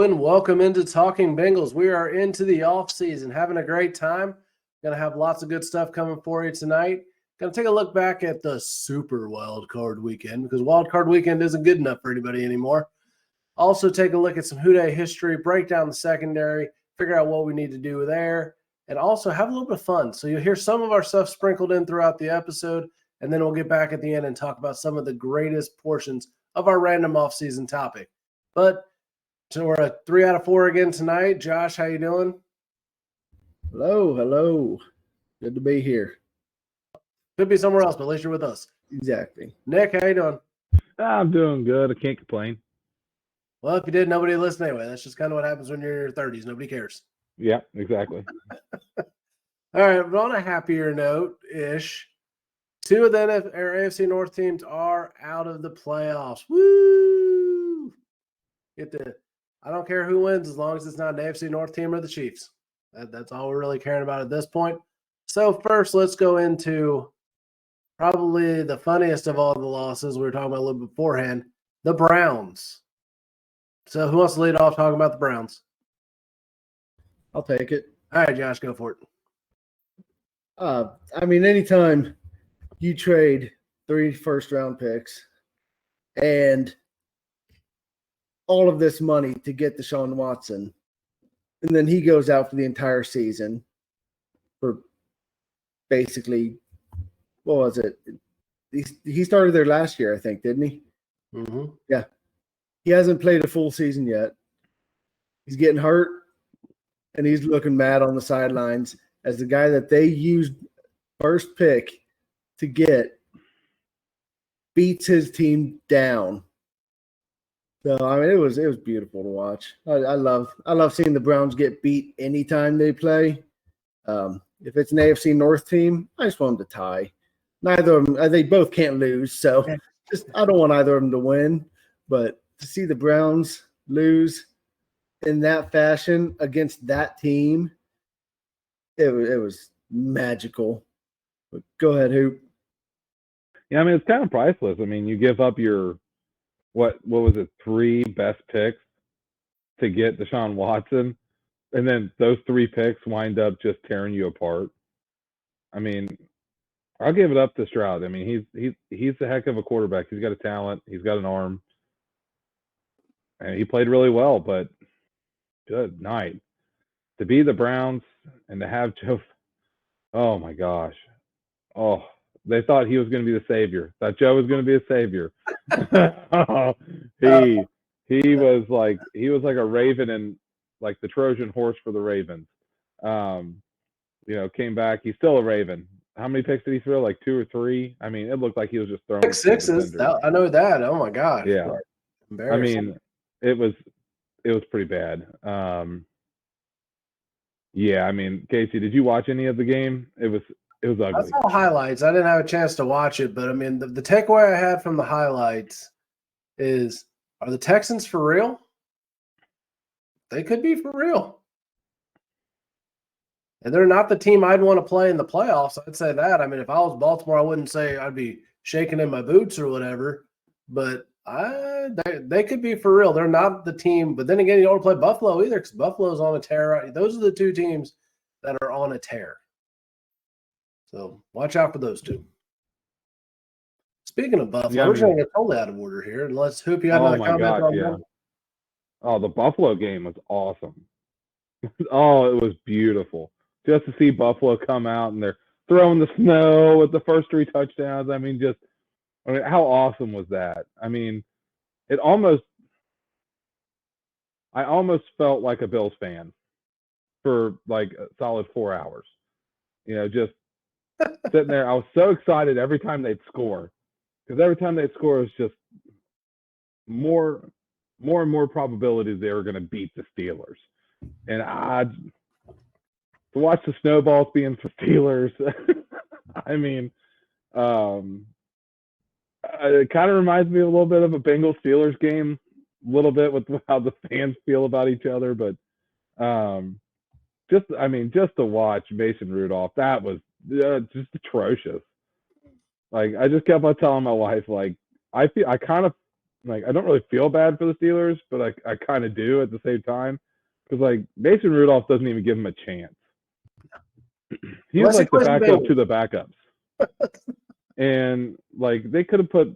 and welcome into Talking Bengals. We are into the off season, having a great time. Going to have lots of good stuff coming for you tonight. Going to take a look back at the Super Wild Card Weekend because Wild Card Weekend isn't good enough for anybody anymore. Also take a look at some Who Dey history, break down the secondary, figure out what we need to do there, and also have a little bit of fun. So you'll hear some of our stuff sprinkled in throughout the episode, and then we'll get back at the end and talk about some of the greatest portions of our random off-season topic. But so we're at 3 out of 4 again tonight. Josh, how you doing? Hello. Good to be here. Could be somewhere else, but at least you're with us. Exactly. Nick, how you doing? I'm doing good. I can't complain. Well, if you did, nobody would listen anyway. That's just kind of what happens when you're in your 30s. Nobody cares. Yeah, exactly. All right, but on a happier note-ish, 2 of the AFC North teams are out of the playoffs. Woo! I don't care who wins as long as it's not an AFC North team or the Chiefs. That's all we're really caring about at this point. So first, let's go into probably the funniest of all the losses we were talking about a little bit beforehand, the Browns. So who wants to lead off talking about the Browns? I'll take it. All right, Josh, go for it. Anytime you trade 3 first-round picks and all of this money to get Deshaun Watson, and then he goes out for the entire season for basically, what was it? He started there last year, I think, didn't he? Mm-hmm. Yeah. He hasn't played a full season yet. He's getting hurt, and he's looking mad on the sidelines as the guy that they used first pick to get beats his team down. So it was beautiful to watch. I love seeing the Browns get beat anytime they play. If it's an AFC North team, I just want them to tie. Neither of them, they both can't lose. So I don't want either of them to win. But to see the Browns lose in that fashion against that team, it was magical. But go ahead, Hoop. Yeah, it's kind of priceless. You give up your what was it, 3 best picks to get Deshaun Watson, and then those 3 picks wind up just tearing you apart. I'll give it up to Stroud. He's a heck of a quarterback. He's got a talent. He's got an arm. And he played really well, but good night. To be the Browns and to have Joe, oh my gosh. Oh, they thought he was going to be the savior. Thought Joe was going to be a savior. he was like a raven and like the Trojan horse for the Ravens. Came back. He's still a Raven. How many picks did he throw? Like 2 or 3? It looked like he was just throwing 6 I know that. Oh my gosh. Yeah. Embarrassing. It was pretty bad. Casey, did you watch any of the game? It was ugly. I saw highlights. I didn't have a chance to watch it, but the takeaway I had from the highlights is, are the Texans for real? They could be for real. And they're not the team I'd want to play in the playoffs. I'd say that. If I was Baltimore, I wouldn't say I'd be shaking in my boots or whatever, but they could be for real. They're not the team, but then again, you don't want to play Buffalo either because Buffalo's on a tear. Those are the 2 teams that are on a tear. So watch out for those 2. Speaking of Buffalo, we're going to get totally out of order here. And let's Hoop, you have another comment on that. Oh, the Buffalo game was awesome. Oh, it was beautiful. Just to see Buffalo come out and they're throwing the snow with the first 3 touchdowns. How awesome was that? I almost felt like a Bills fan for like a solid 4 hours. Just sitting there. I was so excited every time they'd score, because every time they'd score, it was just more and more probabilities they were going to beat the Steelers. And to watch the snowballs being for Steelers, it kind of reminds me a little bit of a Bengals Steelers game, a little bit with how the fans feel about each other. But just to watch Mason Rudolph, that was just atrocious. Like, I just kept on telling my wife, like, I kind of Like, I don't really feel bad for the Steelers, but I kind of do at the same time. Because, like, Mason Rudolph doesn't even give him a chance. He's Unless he like the plays the backup Bengals. to the backups. And, like, they could have put,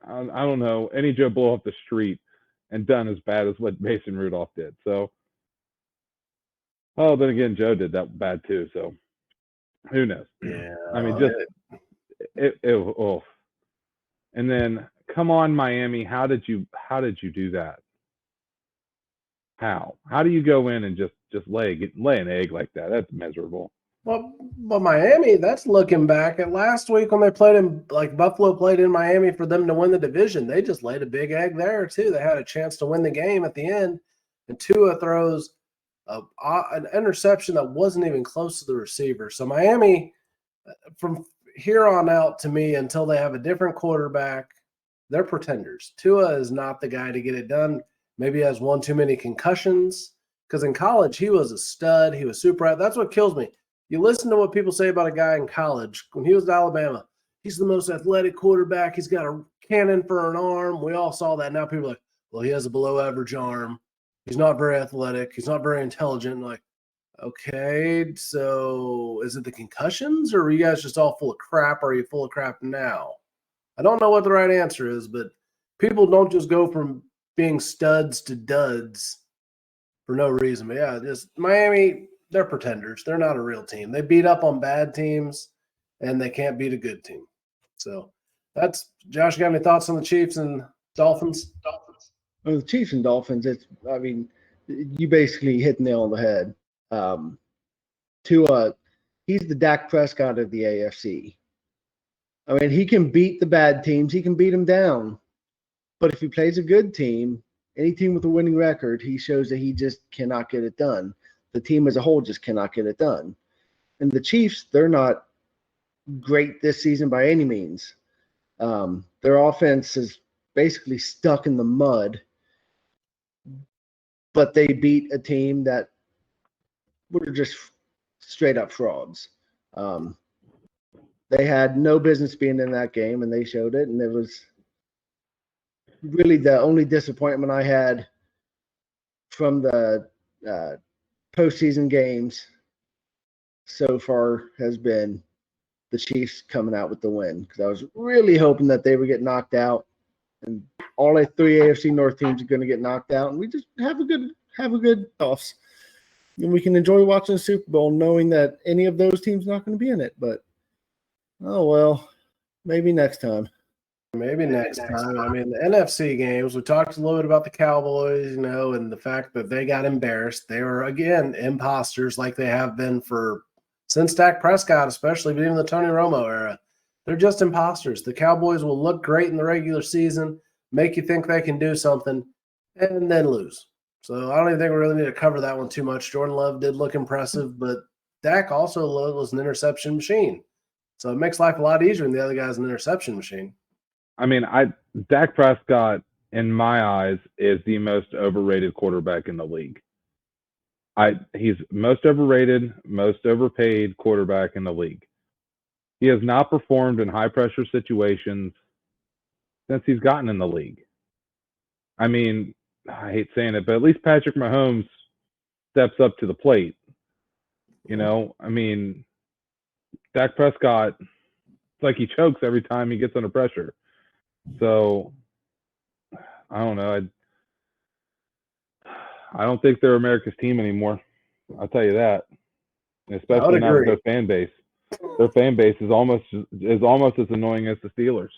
I don't know, any Joe Blow off the street and done as bad as what Mason Rudolph did. So, then again, Joe did that bad too. So, who knows? Yeah. I mean, just oh. And then, come on, Miami, how did you do that? How do you go in and just lay an egg like that? That's miserable. Well, but Miami, that's looking back at last week when they played in, like Buffalo played in Miami for them to win the division. They just laid a big egg there too. They had a chance to win the game at the end, and Tua throws an interception that wasn't even close to the receiver. So Miami, from here on out, to me, until they have a different quarterback, they're pretenders. Tua is not the guy to get it done. Maybe he has one too many concussions, because in college he was a stud. He was super. That's what kills me. You listen to what people say about a guy in college. When he was at Alabama, he's the most athletic quarterback. He's got a cannon for an arm. We all saw that. Now people are like, well, he has a below average arm. He's not very athletic. He's not very intelligent. Like, okay, so is it the concussions, or are you guys just all full of crap? Or are you full of crap now? I don't know what the right answer is, but people don't just go from being studs to duds for no reason. But yeah, just Miami, they're pretenders. They're not a real team. They beat up on bad teams, and they can't beat a good team. So that's Josh. Got any thoughts on the Chiefs and Dolphins? Well, the Chiefs and Dolphins, you basically hit the nail on the head. He's the Dak Prescott of the AFC. I mean, he can beat the bad teams. He can beat them down. But if he plays a good team, any team with a winning record, he shows that he just cannot get it done. The team as a whole just cannot get it done. And the Chiefs, they're not great this season by any means. Their offense is basically stuck in the mud. But they beat a team that were just straight up frauds. They had no business being in that game, and they showed it. And it was really the only disappointment I had from the postseason games so far has been the Chiefs coming out with the win, because I was really hoping that they would get knocked out, and all three AFC North teams are going to get knocked out, and we just have a good offs, and we can enjoy watching the Super Bowl knowing that any of those teams not going to be in it. But oh well, maybe next time. Maybe next time. I mean, the NFC games, we talked a little bit about the Cowboys, and the fact that they got embarrassed. They were, again, imposters like they have been since Dak Prescott, especially, but even the Tony Romo era. They're just imposters. The Cowboys will look great in the regular season, make you think they can do something, and then lose. So I don't even think we really need to cover that one too much. Jordan Love did look impressive, but Dak also was an interception machine. So it makes life a lot easier when the other guy's an interception machine. I mean, Dak Prescott, in my eyes, is the most overrated quarterback in the league. He's most overrated, most overpaid quarterback in the league. He has not performed in high-pressure situations since he's gotten in the league. I mean, I hate saying it, but at least Patrick Mahomes steps up to the plate. I mean, Dak Prescott, it's like he chokes every time he gets under pressure. So, I don't know. I don't think they're America's team anymore. I'll tell you that. Especially not with their fan base. Their fan base is almost as annoying as the Steelers.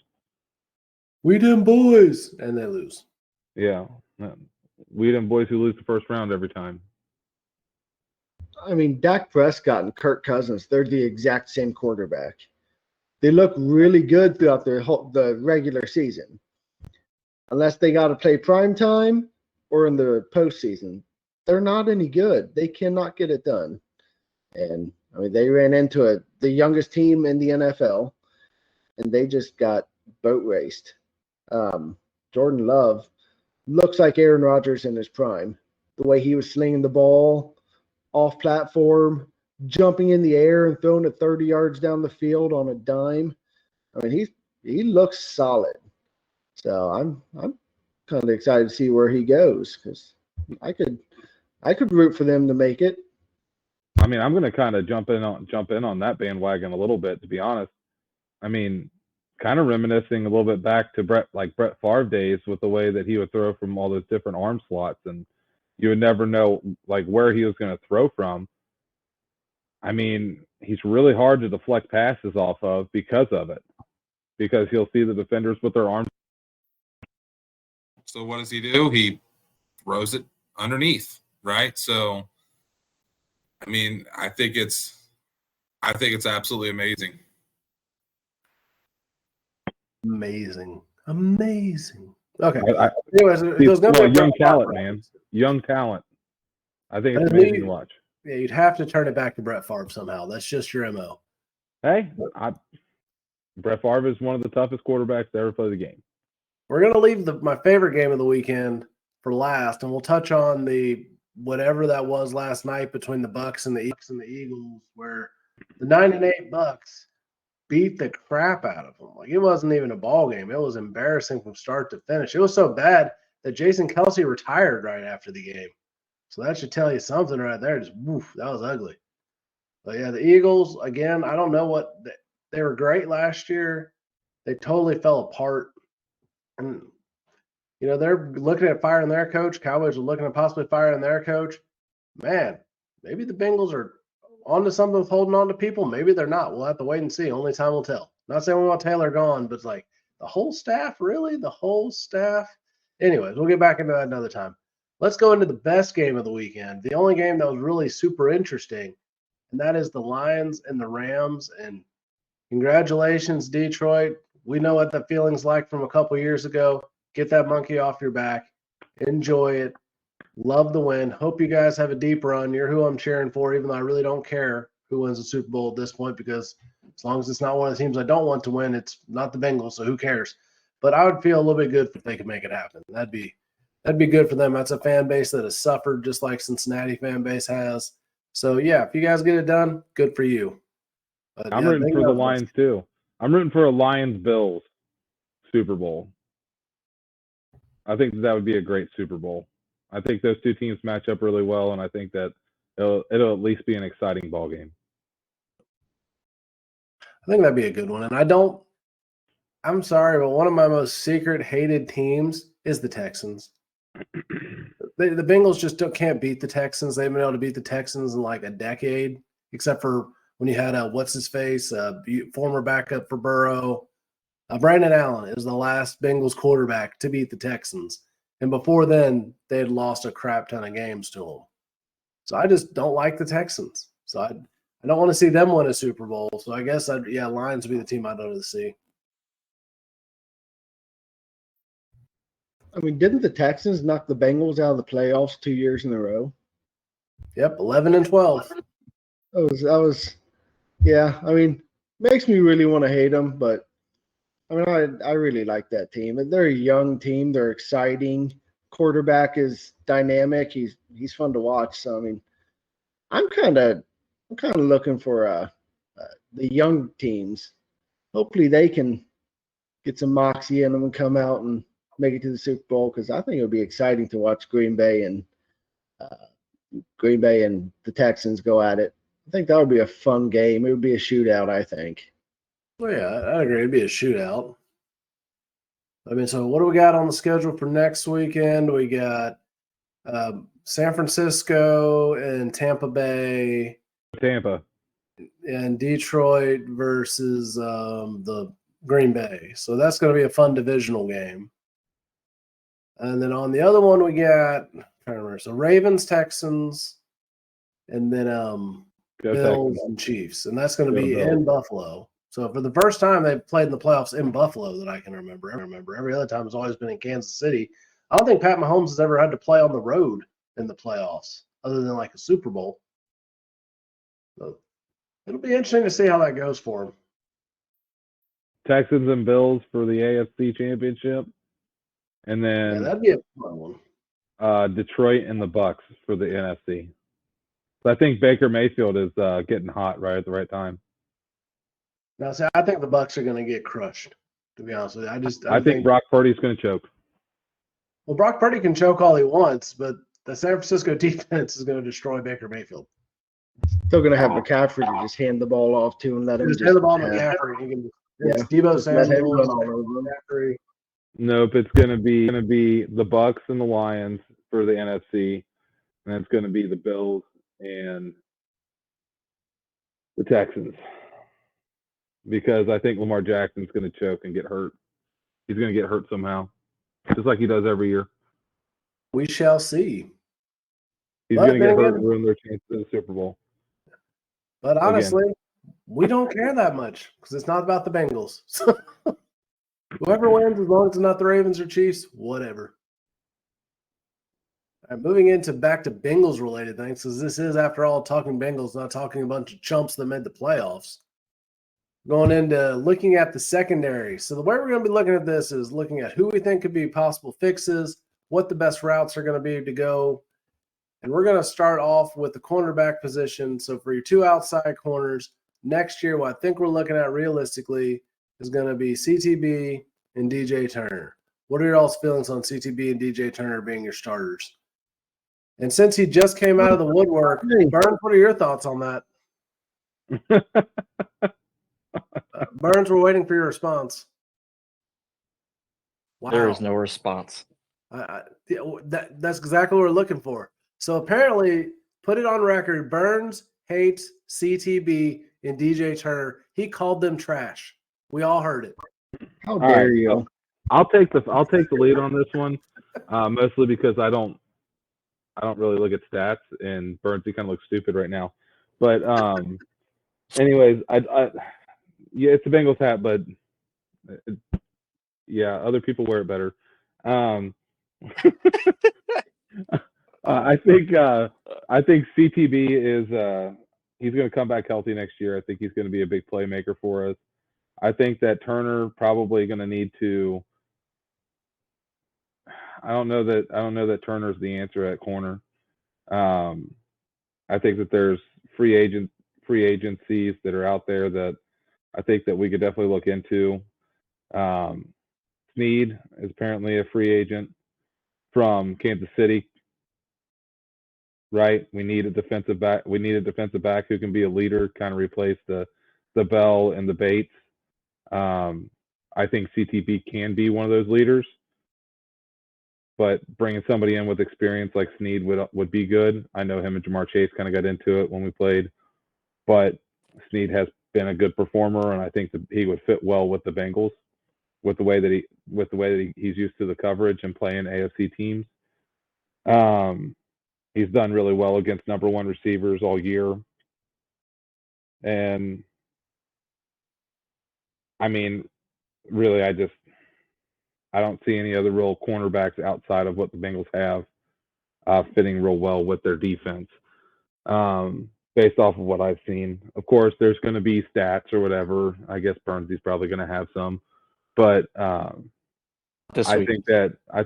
We them boys, and they lose. Yeah, we them boys who lose the first round every time. I mean, Dak Prescott and Kirk Cousins, they're the exact same quarterback. They look really good throughout the regular season. Unless they got to play prime time or in the postseason, they're not any good. They cannot get it done. And, I mean, they ran into the youngest team in the NFL, and they just got boat raced. Jordan Love looks like Aaron Rodgers in his prime. The way he was slinging the ball off platform, jumping in the air and throwing it 30 yards down the field on a dime. I mean, he looks solid. So I'm kind of excited to see where he goes because I could root for them to make it. I mean, I'm going to kind of jump in on that bandwagon a little bit, to be honest. I mean, kind of reminiscing a little bit back to Brett Favre days with the way that he would throw from all those different arm slots, and you would never know like where he was going to throw from. I mean, he's really hard to deflect passes off of because of it, because he'll see the defenders with their arms. So what does he do? He throws it underneath, right? So, I mean, I think it's absolutely amazing. Amazing. Okay. Anyways, young talent, man. Young talent. I think it's amazing to watch. Yeah, you'd have to turn it back to Brett Favre somehow. That's just your MO. Hey, Brett Favre is one of the toughest quarterbacks to ever play the game. We're going to leave my favorite game of the weekend for last, and we'll touch on the whatever that was last night between the Bucks and the Eagles, where the 9-8 Bucks beat the crap out of them. Like, it wasn't even a ball game. It was embarrassing from start to finish. It was so bad that Jason Kelce retired right after the game. So that should tell you something right there. Just woof, that was ugly. But yeah, the Eagles, again, I don't know what they were great last year. They totally fell apart. And, you know, they're looking at firing their coach. Cowboys are looking at possibly firing their coach. Man, maybe the Bengals are onto something with holding on to people. Maybe they're not. We'll have to wait and see. Only time will tell. Not saying we want Taylor gone, but it's like the whole staff, really? The whole staff? Anyways, we'll get back into that another time. Let's go into the best game of the weekend. The only game that was really super interesting, and that is the Lions and the Rams. And congratulations, Detroit. We know what the feeling's like from a couple years ago. Get that monkey off your back. Enjoy it. Love the win. Hope you guys have a deep run. You're who I'm cheering for, even though I really don't care who wins the Super Bowl at this point, because as long as it's not one of the teams I don't want to win, it's not the Bengals, so who cares? But I would feel a little bit good if they could make it happen. That'd be good for them. That's a fan base that has suffered just like Cincinnati fan base has. So, yeah, if you guys get it done, good for you. But, I'm rooting for the Lions too. I'm rooting for a Lions-Bills Super Bowl. I think that would be a great Super Bowl. I think those two teams match up really well, and I think that it'll at least be an exciting ball game. I think that'd be a good one. And I'm sorry, but one of my most secret hated teams is the Texans. The Bengals just can't beat the Texans. They've been able to beat the Texans in like a decade, except for when you had what's-his-face, former backup for Burrow. Brandon Allen is the last Bengals quarterback to beat the Texans. And before then, they had lost a crap ton of games to them. So I just don't like the Texans. So I don't want to see them win a Super Bowl. So I guess, Lions would be the team I'd rather see. I mean, didn't the Texans knock the Bengals out of the playoffs 2 years in a row? Yep, 11-12. Yeah, I mean, makes me really want to hate them, but I mean, I really like that team. They're a young team. They're exciting. Quarterback is dynamic. He's fun to watch. So I mean, I'm kind of looking for the young teams. Hopefully, they can get some moxie in them and come out and make it to the Super Bowl, because I think it would be exciting to watch Green Bay and the Texans go at it. I think that would be a fun game. It would be a shootout, I think. Well, yeah, I agree. It'd be a shootout. I mean, so what do we got on the schedule for next weekend? We got San Francisco and Tampa Bay. Tampa. And Detroit versus the Green Bay. So that's going to be a fun divisional game. And then on the other one, we got, I'm trying to remember, so Ravens, Texans, and then Bills and Chiefs. And that's going to be in Buffalo. So for the first time they've played in the playoffs in Buffalo that I can remember. Every other time it's always been in Kansas City. I don't think Pat Mahomes has ever had to play on the road in the playoffs other than like a Super Bowl. So it'll be interesting to see how that goes for him. Texans and Bills for the AFC Championship. And then that'd be a fun one. Detroit and the Bucks for the NFC. So I think Baker Mayfield is getting hot right at the right time. Now, see, I think the Bucks are going to get crushed, to be honest with you. I think Brock Purdy's going to choke. Well, Brock Purdy can choke all he wants, but the San Francisco defense is going to destroy Baker Mayfield. Still going to have McCaffrey to just hand the ball off to and let him Just hand the ball to have- McCaffrey. He can, Yeah, it's Debo just let him Samuel, run all over him. McCaffrey. Nope, it's gonna be the Bucks and the Lions for the NFC, and it's gonna be the Bills and the Texans. Because I think Lamar Jackson's gonna choke and get hurt. He's gonna get hurt somehow, just like he does every year. We shall see. He's But gonna then get hurt again- and ruin their chances in the Super Bowl. But honestly, we don't care that much because it's not about the Bengals. So whoever wins, as long as it's not the Ravens or Chiefs, whatever. All right, moving into back to Bengals related things, because this is, after all, talking Bengals, not talking a bunch of chumps that made the playoffs. Going into looking at the secondary. So the way we're going to be looking at this is looking at who we think could be possible fixes, what the best routes are going to be to go. And we're going to start off with the cornerback position. So for your two outside corners, next year, what I think we're looking at realistically is going to be CTB and DJ Turner. What are your all's feelings on CTB and DJ Turner being your starters? And since he just came out of the woodwork, Burns, what are your thoughts on that? Burns, we're waiting for your response. Wow. There is no response. That's exactly what we're looking for. So apparently, put it on record, Burns hates CTB and DJ Turner. He called them trash. We all heard it. How All dare right, you? so I'll take the lead on this one, mostly because I don't really look at stats, and Burns, he kind of looks stupid right now. But anyways, yeah, it's a Bengals hat, but yeah, other people wear it better. I think CTB is he's going to come back healthy next year. I think he's going to be a big playmaker for us. I think that Turner probably going to need to. I don't know that Turner's the answer at corner. I think that there's free agencies that are out there that I think that we could definitely look into. Snead is apparently a free agent from Kansas City. Right, we need a defensive back. We need a defensive back who can be a leader, kind of replace the Bell and the Bates. I think CTB can be one of those leaders, but bringing somebody in with experience like Snead would be good. I know him and Jamar Chase kind of got into it when we played, but Snead has been a good performer, and I think that he would fit well with the Bengals, with the way that he's used to the coverage and playing AFC teams. He's done really well against number one receivers all year. And I mean, really, I don't see any other real cornerbacks outside of what the Bengals have fitting real well with their defense based off of what I've seen. Of course, there's going to be stats or whatever. I guess Burnsy's probably going to have some. But I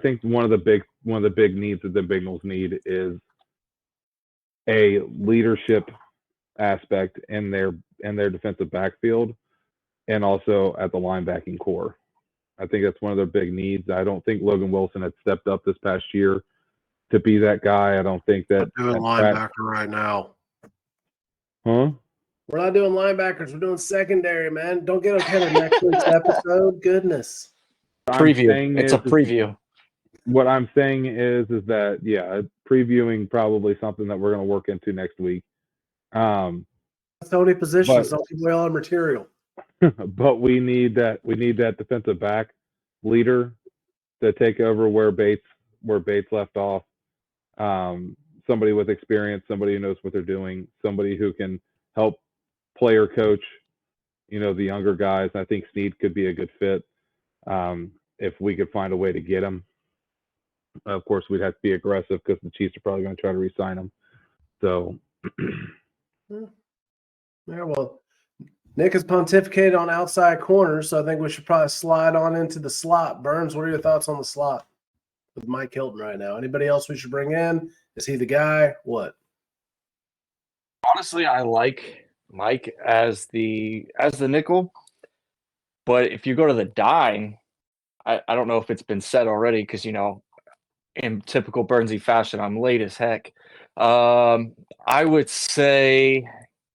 think one of the big needs that the Bengals need is a leadership aspect in their defensive backfield and also at the linebacking core. I think that's one of their big needs. I don't think Logan Wilson had stepped up this past year to be that guy. I don't think that We're doing linebacker right now. Huh? We're not doing linebackers. We're doing secondary, man. Don't get ahead of next week's episode. Goodness. Preview. It's a preview. What I'm saying is that, yeah, previewing probably something that we're going to work into next week. So many positions. Don't give away all our material. But we need that defensive back leader to take over where Bates left off. Somebody with experience, somebody who knows what they're doing, somebody who can help player coach, the younger guys. I think Snead could be a good fit if we could find a way to get him. Of course, we'd have to be aggressive because the Chiefs are probably going to try to re-sign him. So, yeah, well, Nick has pontificated on outside corners, so I think we should probably slide on into the slot. Burns, what are your thoughts on the slot with Mike Hilton right now? Anybody else we should bring in? Is he the guy? What? Honestly, I like Mike as the nickel, but if you go to the dime, I don't know if it's been said already because in typical Burnsy fashion, I'm late as heck. I would say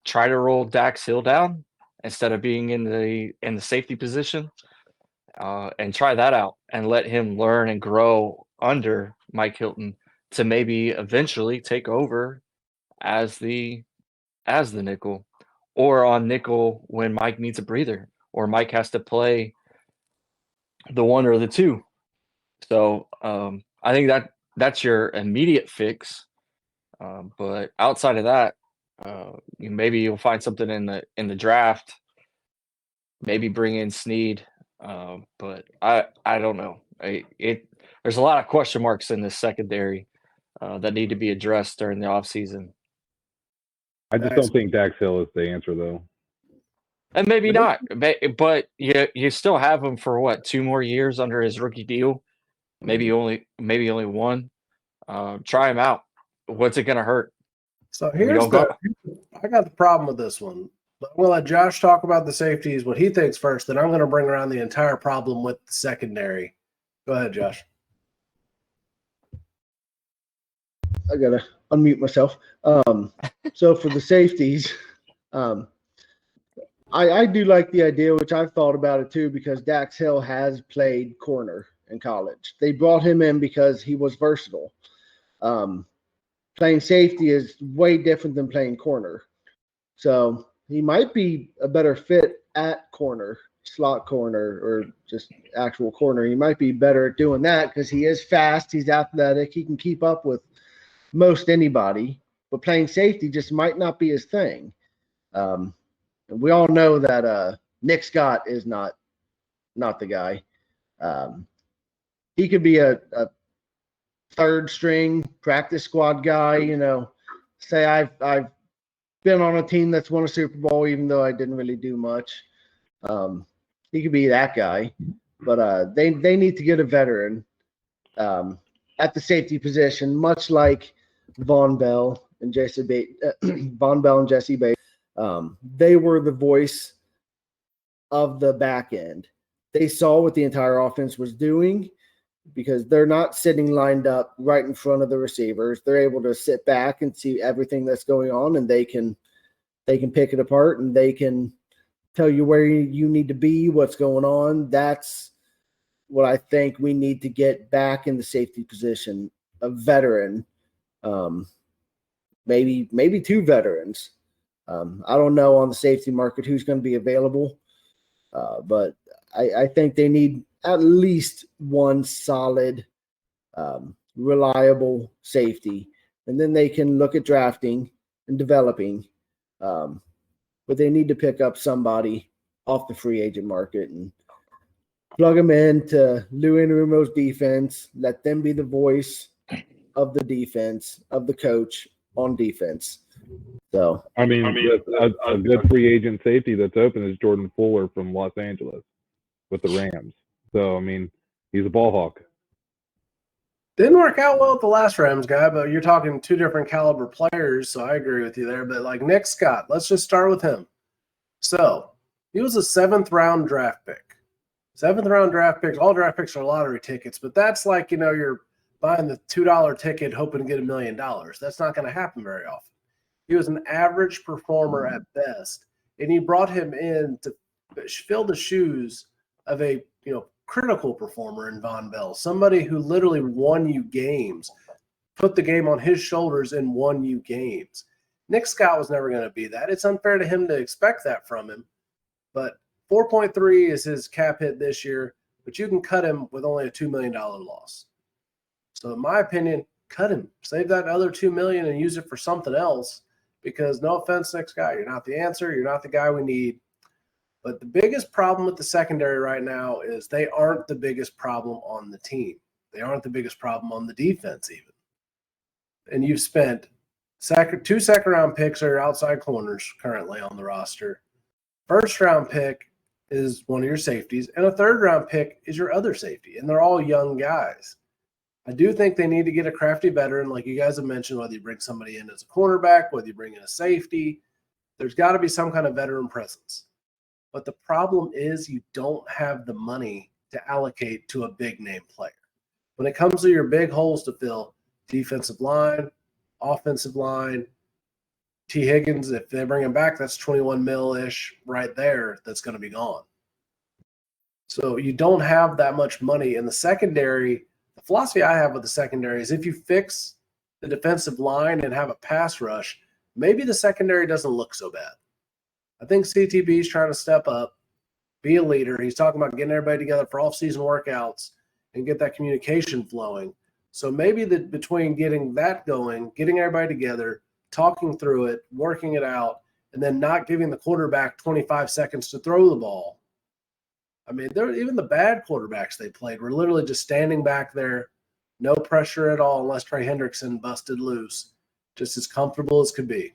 try to roll Dax Hill down instead of being in the safety position, and try that out and let him learn and grow under Mike Hilton to maybe eventually take over as the nickel, or on nickel when Mike needs a breather, or Mike has to play the one or the two. So I think that's your immediate fix. But outside of that, maybe you'll find something in the draft. Maybe bring in Snead. But I don't know. There's a lot of question marks in this secondary that need to be addressed during the offseason. I just don't think Dax Hill is the answer, though. And maybe not, but you still have him for what, 2 more years under his rookie deal? Maybe only one. Try him out. What's it gonna hurt? So I got the problem with this one. I'm gonna let Josh talk about the safeties, what he thinks first. Then I'm gonna bring around the entire problem with the secondary. Go ahead, Josh. I gotta unmute myself. So for the safeties, I do like the idea, which I've thought about it too, because Dax Hill has played corner in college. They brought him in because he was versatile. Playing safety is way different than playing corner. So he might be a better fit at corner, slot corner, or just actual corner. He might be better at doing that because he is fast, he's athletic, he can keep up with most anybody. But playing safety just might not be his thing. We all know that Nick Scott is not the guy. He could be a third string practice squad guy. Say I've been on a team that's won a Super Bowl, even though I didn't really do much. He could be that guy, but they need to get a veteran at the safety position, much like Von Bell and Jesse Bates. Von Bell and Jesse Bates. They were the voice of the back end. They saw what the entire offense was doing because they're not sitting lined up right in front of the receivers. They're able to sit back and see everything that's going on, and they can pick it apart, and they can tell you where you need to be, what's going on. That's what I think we need to get back in the safety position, a veteran, maybe 2 veterans. I don't know on the safety market who's going to be available, but I think they need at least one solid, reliable safety, and then they can look at drafting and developing. But they need to pick up somebody off the free agent market and plug them into Lou Anarumo's defense. Let them be the voice of the defense, of the coach on defense. So I mean a good free agent safety that's open is Jordan Fuller from Los Angeles with the Rams. So, I mean, he's a ball hawk. Didn't work out well with the last Rams guy, but you're talking 2 different caliber players, so I agree with you there. But like Nick Scott, let's just start with him. So he was a 7th round draft pick. 7th round draft picks, all draft picks are lottery tickets, but that's like, you're buying the $2 ticket hoping to get $1 million. That's not going to happen very often. He was an average performer at best, and he brought him in to fill the shoes of a critical performer in Von Bell, somebody who literally won you games, put the game on his shoulders and won you games. Nick Scott was never going to be that. It's unfair to him to expect that from him, but 4.3 is his cap hit this year, but you can cut him with only a $2 million loss. So in my opinion, cut him, save that other $2 million and use it for something else, because no offense, Nick Scott, you're not the answer. You're not the guy we need. But the biggest problem with the secondary right now is they aren't the biggest problem on the team. They aren't the biggest problem on the defense even. And you've spent 2 second-round picks are your outside corners currently on the roster. First-round pick is one of your safeties, and a third-round pick is your other safety, and they're all young guys. I do think they need to get a crafty veteran, like you guys have mentioned, whether you bring somebody in as a cornerback, whether you bring in a safety. There's got to be some kind of veteran presence. But the problem is you don't have the money to allocate to a big name player. When it comes to your big holes to fill, defensive line, offensive line, T. Higgins, if they bring him back, that's 21 mil-ish right there that's going to be gone. So you don't have that much money. In the secondary, the philosophy I have with the secondary is if you fix the defensive line and have a pass rush, maybe the secondary doesn't look so bad. I think CTB is trying to step up, be a leader. He's talking about getting everybody together for off-season workouts and get that communication flowing. So maybe between getting that going, getting everybody together, talking through it, working it out, and then not giving the quarterback 25 seconds to throw the ball. I mean, even the bad quarterbacks they played were literally just standing back there, no pressure at all unless Trey Hendrickson busted loose, just as comfortable as could be.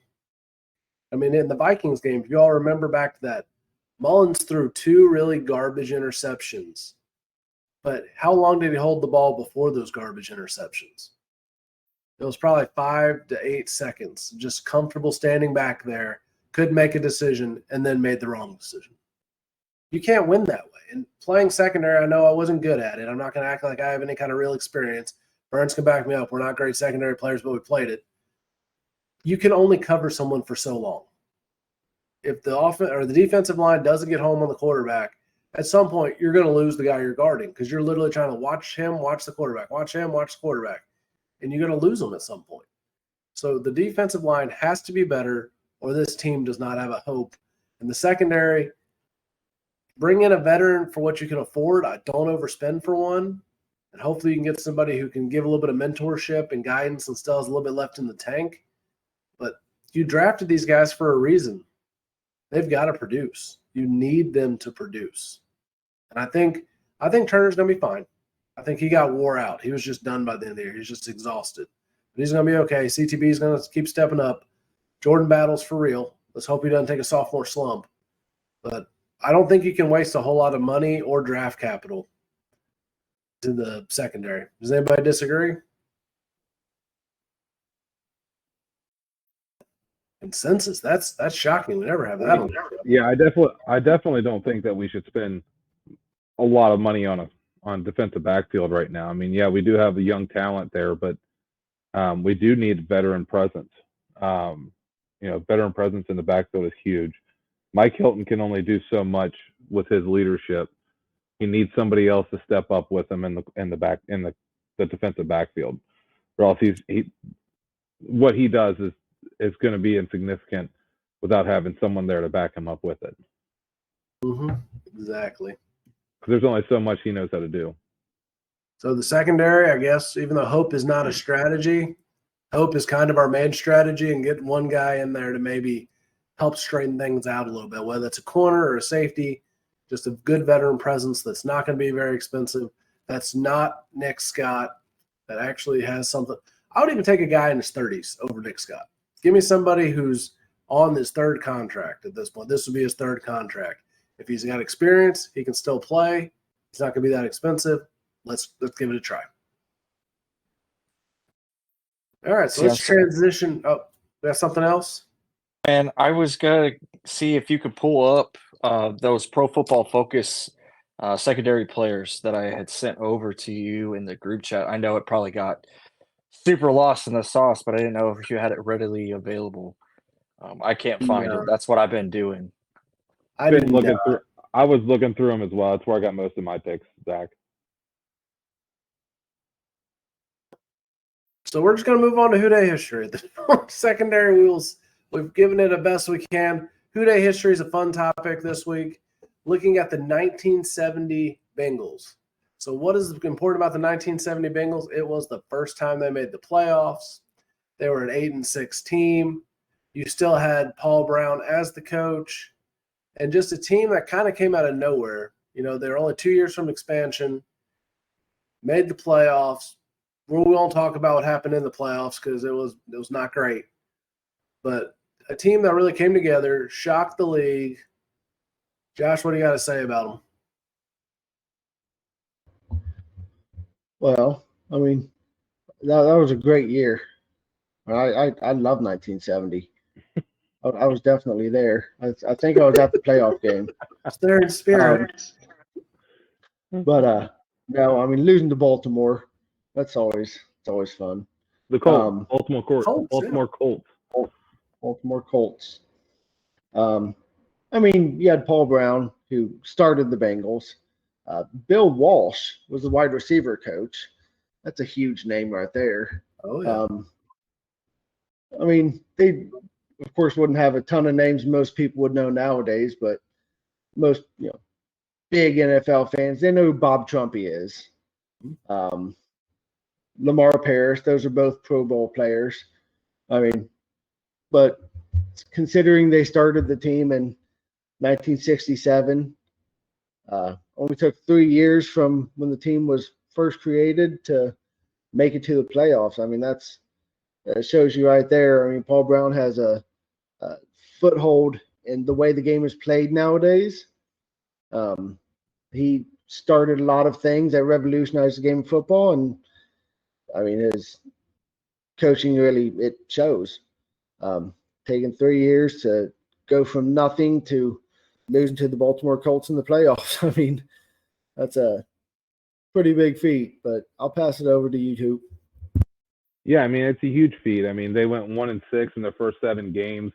I mean, in the Vikings game, if you all remember back to that, Mullins threw 2 really garbage interceptions. But how long did he hold the ball before those garbage interceptions? It was probably 5 to 8 seconds, just comfortable standing back there, couldn't make a decision, and then made the wrong decision. You can't win that way. And playing secondary, I know I wasn't good at it. I'm not going to act like I have any kind of real experience. Burns can back me up. We're not great secondary players, but we played it. You can only cover someone for so long. If the offense or the defensive line doesn't get home on the quarterback, at some point you're going to lose the guy you're guarding because you're literally trying to watch him, watch the quarterback, watch him, watch the quarterback, and you're going to lose them at some point. So the defensive line has to be better, or this team does not have a hope. And the secondary, bring in a veteran for what you can afford. I don't overspend for one. And hopefully you can get somebody who can give a little bit of mentorship and guidance and still has a little bit left in the tank. But you drafted these guys for a reason. They've got to produce. You need them to produce. And I think Turner's going to be fine. I think he got wore out. He was just done by the end of the year. He's just exhausted. But he's going to be okay. CTB is going to keep stepping up. Jordan Battle's for real. Let's hope he doesn't take a sophomore slump. But I don't think you can waste a whole lot of money or draft capital in the secondary. Does anybody disagree? Consensus. That's shocking. We never have that on. Yeah, I definitely don't think that we should spend a lot of money on defensive backfield right now. I mean, yeah, we do have a young talent there, but we do need veteran presence. Veteran presence in the backfield is huge. Mike Hilton can only do so much with his leadership. He needs somebody else to step up with him in the defensive backfield, or else what he does is going to be insignificant without having someone there to back him up with it. Mm-hmm. Exactly. Because there's only so much he knows how to do. So the secondary, I guess, even though hope is not a strategy, hope is kind of our main strategy, and getting one guy in there to maybe help straighten things out a little bit, whether it's a corner or a safety, just a good veteran presence that's not going to be very expensive. That's not Nick Scott, that actually has something. I would even take a guy in his 30s over Nick Scott. Give me somebody who's on his 3rd contract at this point. This would be his 3rd contract. If he's got experience, he can still play. He's not going to be that expensive. Let's give it a try. All right, so let's transition. Oh, we have something else? And I was going to see if you could pull up those Pro Football Focus secondary players that I had sent over to you in the group chat. I know it probably got super lost in the sauce, but I didn't know if you had it readily available. I can't find it. That's what I've been doing. I was looking through them as well. That's where I got most of my picks, Zach. So we're just going to move on to Who Dey History. The secondary we've given it the best we can. Who Dey History is a fun topic this week, looking at the 1970 Bengals. So what is important about the 1970 Bengals? It was the first time they made the playoffs. They were an 8-6 team. You still had Paul Brown as the coach, and just a team that kind of came out of nowhere. You know, they were only 2 years from expansion, made the playoffs. We won't talk about what happened in the playoffs because it was not great. But a team that really came together, shocked the league. Josh, what do you got to say about them? Well, I mean, that was a great year. I love 1970. I was definitely there. I think I was at the playoff game. It's there in spirit. But no, I mean, losing to Baltimore It's always fun. The Colts, Baltimore Colts. Baltimore Colts. I mean, you had Paul Brown, who started the Bengals. Bill Walsh was the wide receiver coach. That's a huge name right there. Oh, yeah. I mean, they, of course, wouldn't have a ton of names most people would know nowadays, but most, big NFL fans, they know who Bob Trumpy is. Lamar Parrish, those are both Pro Bowl players. I mean, but considering they started the team in 1967, only took 3 years from when the team was first created to make it to the playoffs. I mean, that shows you right there. I mean, Paul Brown has a foothold in the way the game is played nowadays. He started a lot of things that revolutionized the game of football, and I mean, his coaching it shows. Taking 3 years to go from nothing to losing to the Baltimore Colts in the playoffs. I mean, that's a pretty big feat, but I'll pass it over to you two. Yeah, I mean, it's a huge feat. I mean, they went 1-6 in their first 7 games.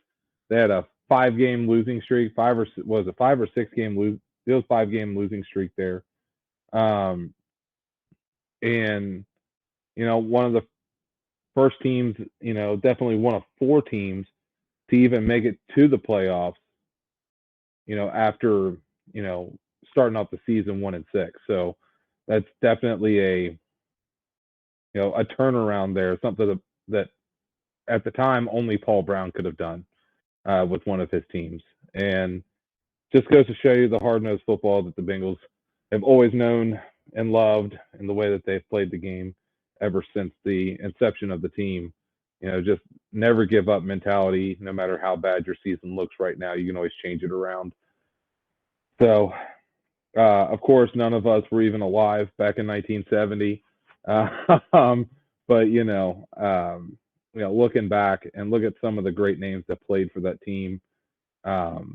They had a 5-game losing streak, 5 or 6 game lose. It was 5-game losing streak there. And one of the first teams, definitely one of 4 teams to even make it to the playoffs, after, starting off the season 1-6. So that's definitely a turnaround there, something that at the time only Paul Brown could have done with one of his teams. And just goes to show you the hard-nosed football that the Bengals have always known and loved, and the way that they've played the game ever since the inception of the team. Just never give up mentality. No matter how bad your season looks right now, you can always change it around. So, of course, none of us were even alive back in 1970. But looking back and look at some of the great names that played for that team. Not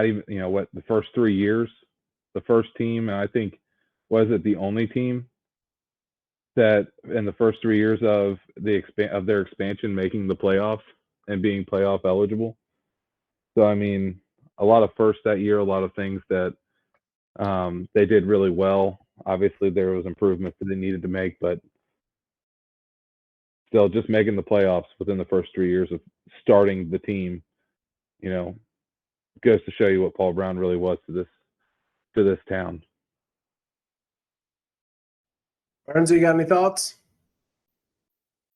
even the first 3 years, the first team, and I think was it the only team that in the first 3 years of their expansion making the playoffs and being playoff eligible. So I mean, a lot of firsts that year, a lot of things that they did really well. Obviously, there was improvements that they needed to make, but still, just making the playoffs within the first 3 years of starting the team, goes to show you what Paul Brown really was to this town. Burns, you got any thoughts?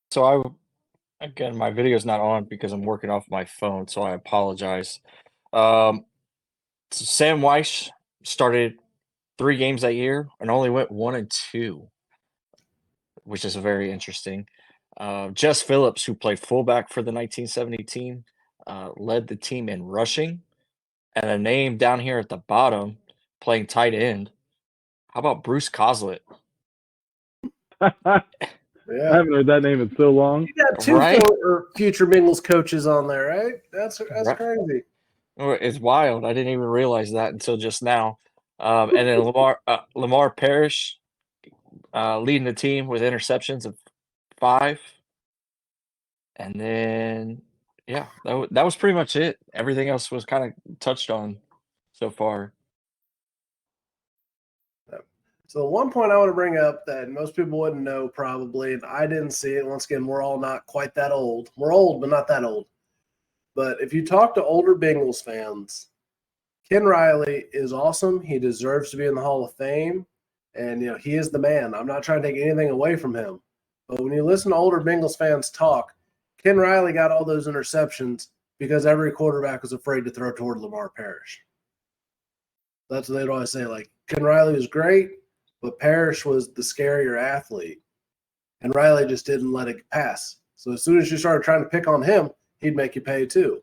So again, my video is not on because I'm working off my phone, so I apologize. So Sam Weiss started 3 games that year and only went 1-2, which is very interesting. Jess Phillips, who played fullback for the 1970 team, led the team in rushing. And a name down here at the bottom playing tight end. How about Bruce Coslett? I haven't heard that name in so long. You got 2 future Bengals coaches on there, right? That's Right. crazy. It's wild. I didn't even realize that until just now. And then Lamar Parrish leading the team with interceptions of 5. And then, yeah, that was pretty much it. Everything else was kind of touched on so far. So one point I want to bring up that most people wouldn't know probably, and I didn't see it. Once again, we're all not quite that old. We're old, but not that old. But if you talk to older Bengals fans, Ken Riley is awesome. He deserves to be in the Hall of Fame. And, he is the man. I'm not trying to take anything away from him. But when you listen to older Bengals fans talk, Ken Riley got all those interceptions because every quarterback was afraid to throw toward Lamar Parrish. That's what they'd always say. Like, Ken Riley was great, but Parrish was the scarier athlete. And Riley just didn't let it pass. So as soon as you started trying to pick on him, he'd make you pay too.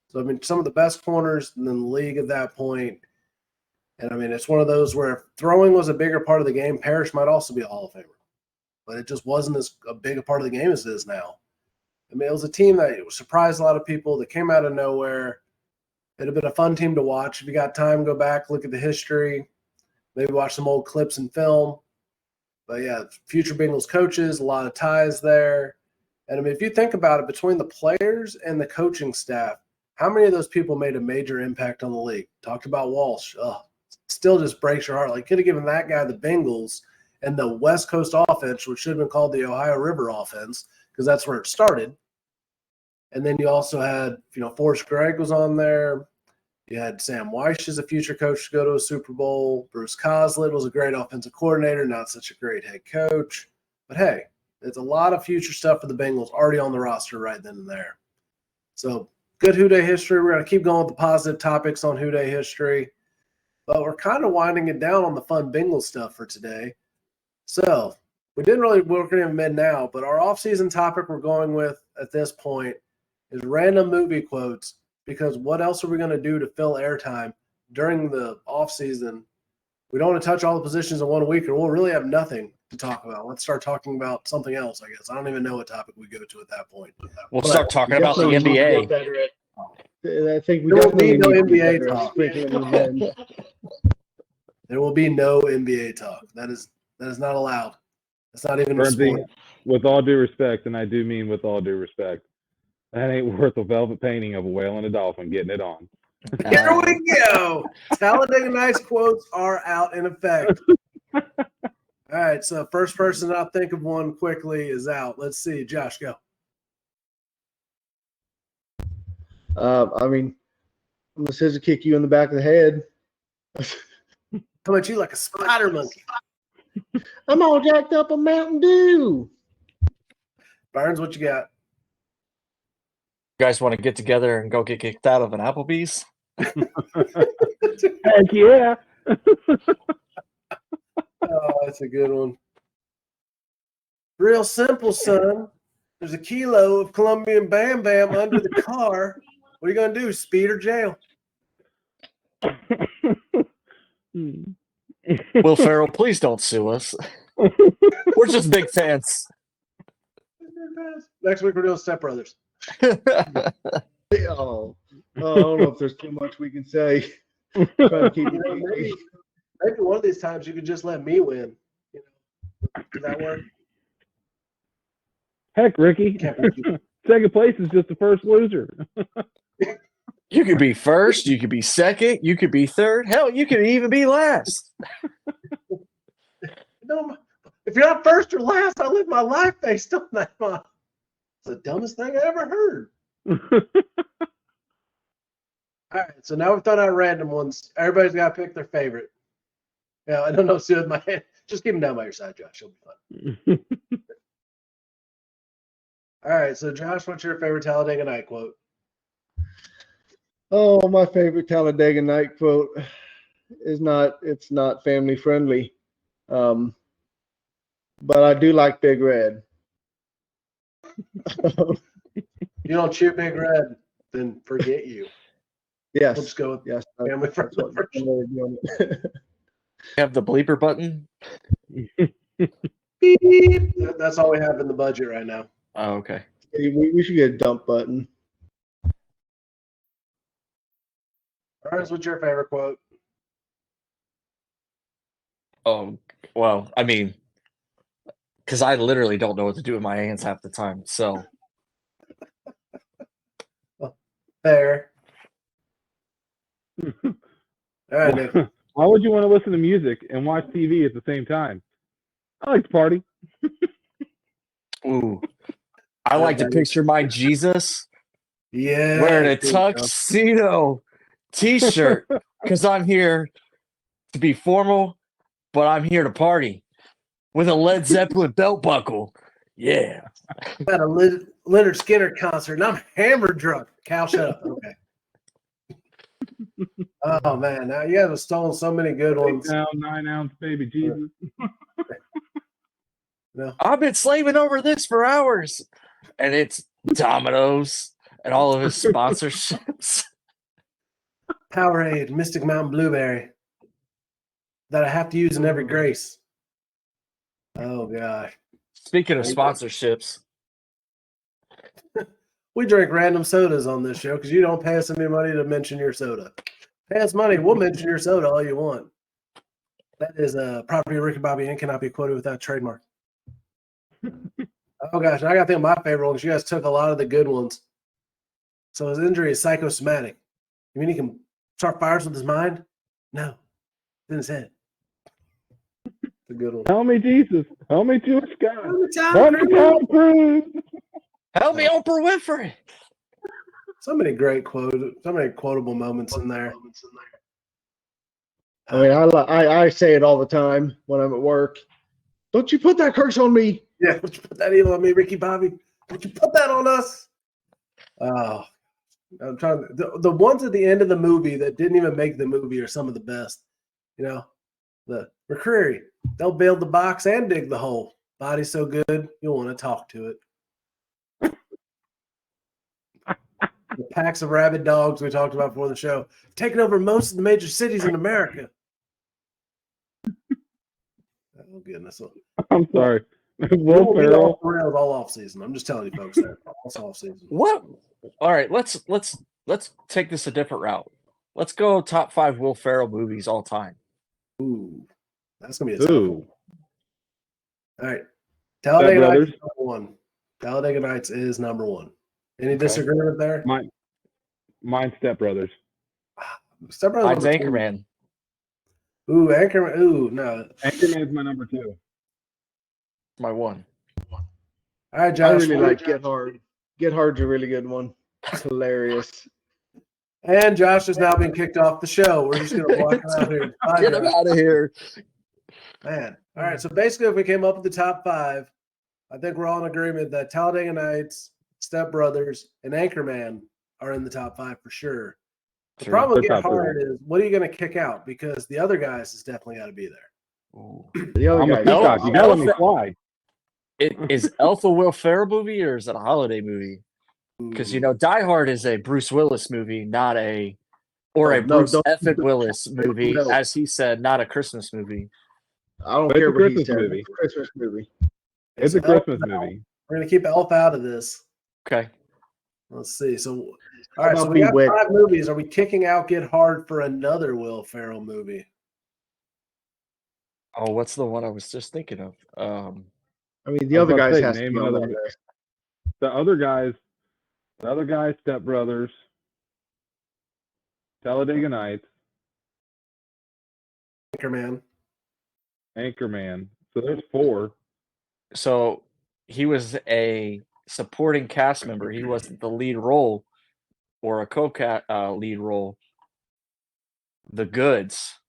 So, I mean, some of the best corners in the league at that point. And, I mean, it's one of those where if throwing was a bigger part of the game, Parrish might also be a Hall of Famer. But it just wasn't as a big a part of the game as it is now. I mean, it was a team that surprised a lot of people that came out of nowhere. It had been a fun team to watch. If you got time, go back, look at the history. maybe watch some old clips and film. But yeah, future Bengals coaches, a lot of ties there. And I mean, if you think about it, between the players and the coaching staff, how many of those people made a major impact on the league? Talked about Walsh. Still just breaks your heart. Like, could have given that guy the Bengals and the West Coast offense, which should have been called the Ohio River offense, because that's where it started. And then you also had, Forrest Gregg was on there. You had Sam Weish as a future coach to go to a Super Bowl. Bruce Coslett was a great offensive coordinator, not such a great head coach. But hey, there's a lot of future stuff for the Bengals already on the roster right then and there. So good Who Dey history. We're going to keep going with the positive topics on Who Dey history. But we're kind of winding it down on the fun Bengals stuff for today. So we're going to admit now, but our off-season topic we're going with at this point is random movie quotes, because what else are we going to do to fill airtime during the offseason? We don't want to touch all the positions in 1 week, or we'll really have nothing to talk about. Let's start talking about something else, I guess. I don't even know what topic we go to at that point. We'll start talking about the NBA. I think we There will be definitely no need to be NBA better at talk. sprinkling them in. There will be no NBA talk. That is not allowed. That's not even a Bernsey, sport. with all due respect, and I do mean with all due respect, that ain't worth a velvet painting of a whale and a dolphin getting it on. Here we go. Talladega Nights quotes are out in effect. All right, so first person I'll think of one quickly is out. Let's see. Josh, go. I mean, I'm gonna scissor kick you in the back of the head. Come at you like a spider monkey. I'm all jacked up on Mountain Dew. Burns, what you got? You guys want to get together and go get kicked out of an Applebee's? Heck yeah. Oh, that's a good one. Real simple, son. There's a kilo of Colombian Bam Bam under the car. What are you going to do, speed or jail? Will Ferrell, please don't sue us. We're just big fans. Next week we're doing Step Brothers. Oh, I don't know if there's too much we can say. Trying to keep it Maybe one of these times you could just let me win. Does that work? Heck, Ricky. Second place is just the first loser. You could be first, you could be second, you could be third. Hell, you could even be last. No, if you're not first or last, I live my life based on that. It's the dumbest thing I ever heard. All right, so now we've done our random ones. Everybody's got to pick their favorite. Yeah, I don't know. See with my hand. Just keep them down by your side, Josh. You'll be fine. All right, so Josh, what's your favorite Talladega Night quote? Oh, my favorite Talladega Night quote is it's not family friendly. But I do like Big Red. You don't cheer Big Red, then forget you. Yes. We'll just go with Yes. family friendly. You have the bleeper button? Beep. That's all we have in the budget right now. Oh, okay. We should get a dump button. Ernst, what's your favorite quote? Oh, well, I mean, because I literally don't know what to do with my hands half the time. So, Fair. All right, Nick. Why would you want to listen to music and watch TV at the same time? I like to party. ooh, I like to picture my Jesus Yeah. wearing a tuxedo t-shirt because I'm here to be formal, but I'm here to party with a Led Zeppelin belt buckle. Yeah. At a Leonard Skinner concert, and I'm hammered drunk. Cal, shut up. Okay. Oh man, now you guys have stolen so many good ones. 9-ounce baby Jesus. No. I've been slaving over this for hours. And it's Domino's and all of his sponsorships. Powerade, Mystic Mountain Blueberry, that I have to use in every grace. Oh gosh. Speaking of sponsorships, We drink random sodas on this show because you don't pay us any money to mention your soda. Pay us money, we'll mention your soda all you want. That is a property of Ricky Bobby and cannot be quoted without trademark. Oh gosh, I got to think of my favorite one because you guys took a lot of the good ones. So his injury is psychosomatic. You mean he can start fires with his mind? No, in his head. It's a good one. Help me, Jesus. Help me, Jewish God. Tom Help me, Cruise. Tom Cruise. Help me, Oprah Winfrey. So many great so many quotable moments in there. I mean, I say it all the time when I'm at work. Don't you put that curse on me? Yeah, don't you put that evil on me, Ricky Bobby? Don't you put that on us? Oh, I'm trying. The ones at the end of the movie that didn't even make the movie are some of the best. You know, the McCreary, they'll build the box and dig the hole. Body's so good, you'll want to talk to it. The packs of rabid dogs we talked about before the show, taking over most of the major cities in America. Oh goodness! I'm sorry. Will Will Ferrell Ferrell. all off season. I'm just telling you, folks. That all off season. What? All right, let's take this a different route. Let's go top 5 Will Ferrell movies all time. Ooh, that's gonna be a tough one. Ooh. All right, Talladega Nights Brothers. is number one. Talladega Nights is number one. Any Okay. disagreement there? Mine Step Brothers. Step Brothers Mine's number two. Anchorman. Ooh, Anchorman. Ooh, no. Anchorman's my number 2. My one. All right, I Josh. really like Get Hard. Get Hard's a really good one. It's hilarious. And Josh has now been kicked off the show. We're just gonna walk him out here. Bye, Get him Josh. out of here. Man. All right. So basically, if we came up with the top 5, I think we're all in agreement that Talladega Nights, Step Brothers, and Anchorman are in the top 5 for sure. The True. problem with They're Get top Hard is what are you going to kick out? Because the other guys has definitely got to be there. Ooh. The other I'm a guy. peacock. You gotta let me fly. Is Elf a Will Ferrell movie or is it a holiday movie? Because Die Hard is a Bruce Willis movie, not a Bruce Willis movie, no. as he said, not a Christmas movie. I don't But care it's a what he Christmas said. movie. It's a Christmas movie. It's a Elf Christmas out. movie. We're going to keep Elf out of this. Okay. Let's see. So, all How right. So about we got Bewitched? 5 movies. Are we kicking out Get Hard for another Will Ferrell movie? Oh, what's the one I was just thinking of? I mean, the I was other about to guys say, has to name be on another- that list. The other guys, Step Brothers, Talladega Nights, Anchorman. Anchorman. So there's 4. So he was a supporting cast member. He wasn't the lead role or a lead role. The Goods.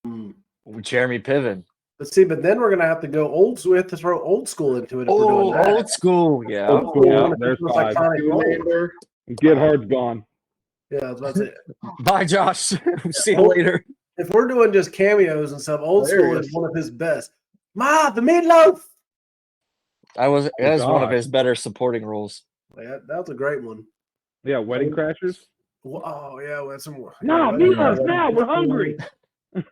Hmm. With Jeremy Piven. Let's see, but then we're going to have to go old school. We have to throw old school into it if we're doing that. Old school. Yeah. Old school, Yeah, one of there's the 5. iconic roles. Zoolander. Get Hard's gone. Yeah, I was about to say. Bye, Josh. See you later. If we're doing just cameos and stuff, old school Hilarious. is one of his best. Ma, the meatloaf. That was one of God. his better supporting roles. Yeah, that was a great one. Yeah, Wedding Crashers. Oh yeah, we had some more. No, yeah, meatloaf, no, we're hungry. Yeah.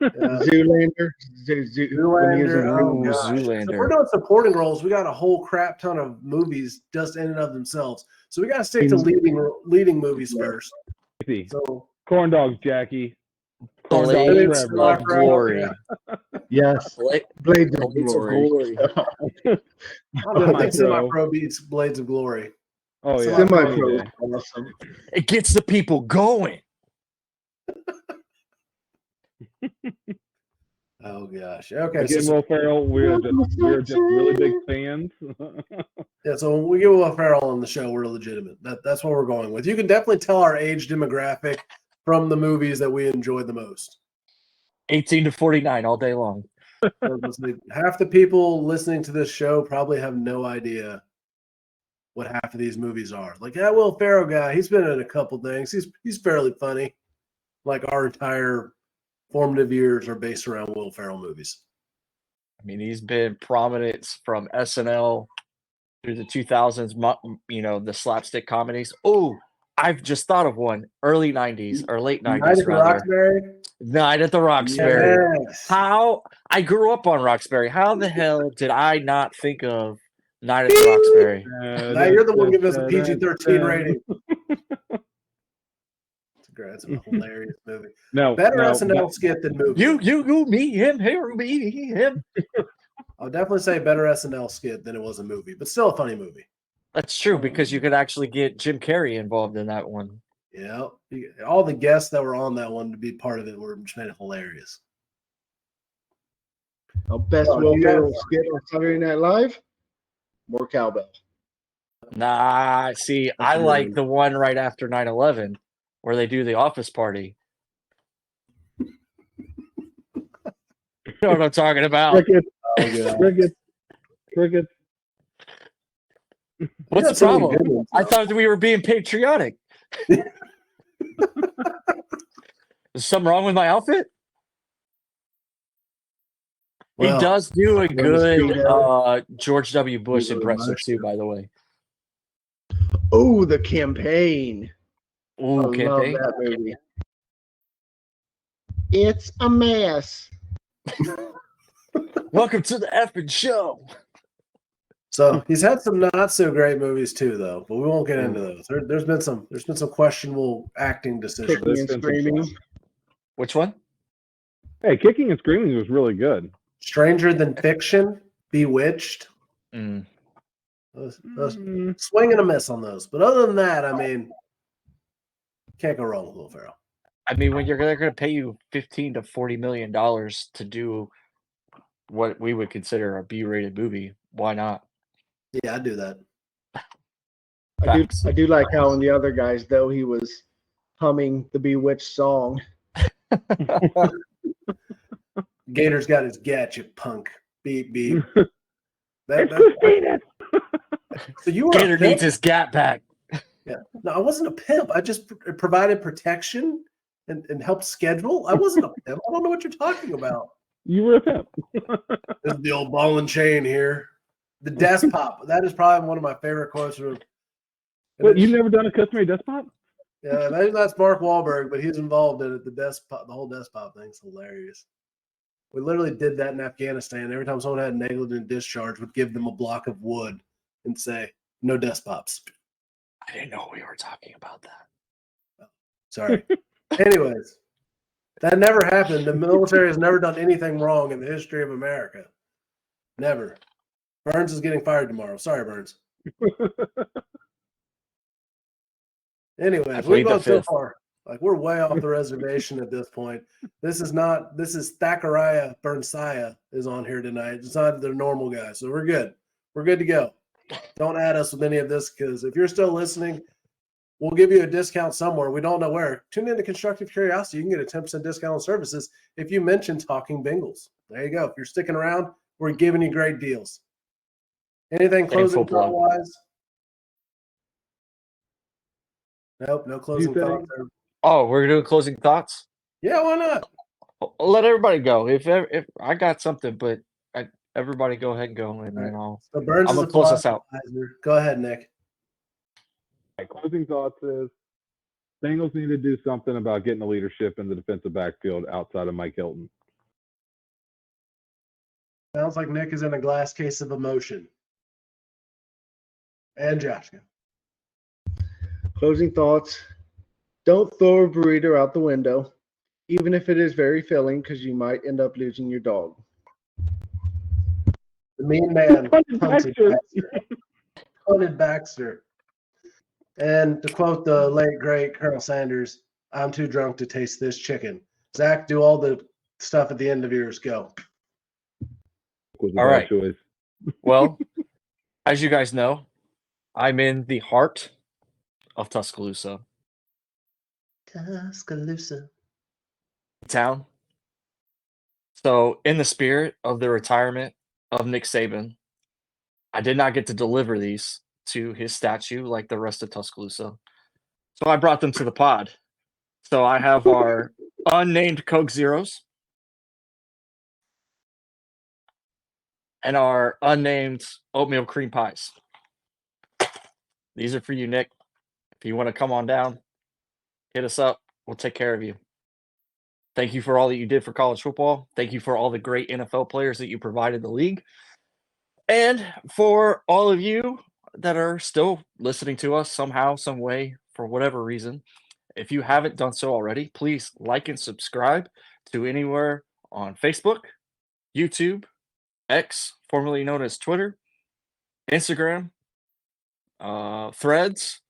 Zoolander. When he was in Zoolander. Oh, Ooh, gosh. Zoolander. So if we're doing supporting roles. We got a whole crap ton of movies just in and of themselves. So we got to stick to leading movies first. Easy. So Corn dogs, Jackie. Corn Blades dogs, of Trevor. Glory. Yes. Blades of Blades of Glory. Glory. I think Semi-Pro beats Blades of Glory. Oh yeah. Semi-Pro. Okay. Awesome. It gets the people going. Oh gosh. Okay. Again, So, Will Ferrell, we're just really big fans. yeah, so when we get Will Ferrell on the show, we're legitimate. That's what we're going with. You can definitely tell our age demographic from the movies that we enjoy the most. 18 to 49 all day long. Half the people listening to this show probably have no idea what half of these movies are. Like, that Will Ferrell guy, he's been in a couple things. He's fairly funny. Like, our entire formative years are based around Will Ferrell movies. I mean, he's been prominent from SNL through the 2000s, the slapstick comedies. Oh, I've just thought of one. Early 90s or late 90s, Night at the rather. Roxbury? Night at the Roxbury. Yes. How I grew up on Roxbury. How the hell did I not think of Night at the Roxbury? Now you're the one giving us a PG-13 rating. It's a great. It's a hilarious movie. No, Better no, SNL skit than movie. You, me, him, her, me, him. I'll definitely say better SNL skit than it was a movie, but still a funny movie. That's true because you could actually get Jim Carrey involved in that one. Yeah, all the guests that were on that one to be part of it were just made it hilarious. Best Oh, Will you guys- Ferrell skit on Saturday Night Live. More cowbell. Nah, see, I like the one right after 9/11 where they do the office party. You know what I'm talking about? crickets, Oh, yeah. crickets. What's the That's some problem? good ones, I though. thought we were being patriotic. Is something wrong with my outfit? Well, he does do a good Speedo. George W. Bush Speedo impression Bush. too, by the way. Oh, the campaign. I Ooh, love campaign. that movie. It's a mess. Welcome to the effing show. So he's had some not so great movies too, though. But we won't get into those. There's been some questionable acting decisions. Kicking and There's been some screaming. Which one? Hey, Kicking and Screaming was really good. Stranger Than Fiction, Bewitched. Mm. Those swing and a miss on those. But other than that, I mean, can't go wrong with Will Ferrell. I mean, when they're going to pay you $15 to $40 million to do what we would consider a B-rated movie, why not? Yeah, I'd do that. Facts. I do like how in the other guys, though, he was humming the Bewitched song. Gator's got his gadget, punk. Beep, beep. It's Christina. So you were Gator a pimp? needs his gap back. Yeah. No, I wasn't a pimp. I just provided protection and helped schedule. I wasn't a pimp. I don't know what you're talking about. You were a pimp. This is the old ball and chain here. The desk pop. That is probably one of my favorite quotes. Wait, you've never done a customary desk pop? Yeah, maybe that's Mark Wahlberg, but he's involved in it. The whole desk pop thing's hilarious. We literally did that in Afghanistan. Every time someone had a negligent discharge, we'd give them a block of wood and say, "No desk pops." I didn't know we were talking about that. Sorry. Anyways, that never happened. The military has never done anything wrong in the history of America. Never. Burns is getting fired tomorrow. Sorry, Burns. Anyways, we've plead the gone so fifth. far. Like, we're way off the reservation at this point. This is Thackeray Burnsiah is on here tonight. It's not the normal guy. So we're good. We're good to go. Don't add us with any of this, because if you're still listening, we'll give you a discount somewhere. We don't know where. Tune into Constructive Curiosity. You can get a 10% discount on services if you mention Talking Bengals. There you go. If you're sticking around, we're giving you great deals. Anything closing thought wise? Nope, no closing thoughts. Oh, we're doing closing thoughts? Yeah, why not? Let everybody go. If I got something, but everybody go ahead and go, and then So Burns I'm is gonna close us out. advisor. Go ahead, Nick. My closing thoughts is Bengals need to do something about getting the leadership in the defensive backfield outside of Mike Hilton. Sounds like Nick is in a glass case of emotion. And Josh. Closing thoughts. Don't throw a burrito out the window, even if it is very filling, because you might end up losing your dog. The mean man, Baxter. Hunted Baxter. And to quote the late, great Colonel Sanders, "I'm too drunk to taste this chicken." Zach, do all the stuff at the end of yours. Go. Was a All bad right. choice. Well, as you guys know, I'm in the heart of Tuscaloosa town. So, in the spirit of the retirement of Nick Saban, I did not get to deliver these to his statue like the rest of Tuscaloosa. So I brought them to the pod. So I have our unnamed Coke Zeros and our unnamed oatmeal cream pies. These are for you, Nick. If you want to come on down, hit us up. We'll take care of you. Thank you for all that you did for college football. Thank you for all the great NFL players that you provided the league. And for all of you that are still listening to us somehow, some way, for whatever reason, If you haven't done so already, please like and subscribe to anywhere on Facebook, YouTube, X, formerly known as Twitter, Instagram, Threads.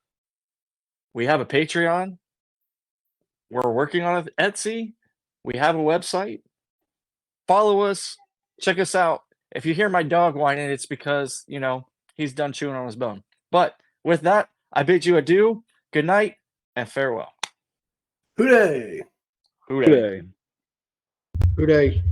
We have a Patreon. We're working on an Etsy. We have a website. Follow us. Check us out. If you hear my dog whining, it's because, he's done chewing on his bone. But with that, I bid you adieu, good night, and farewell. Who Dey? Who Dey? Today. Who Dey?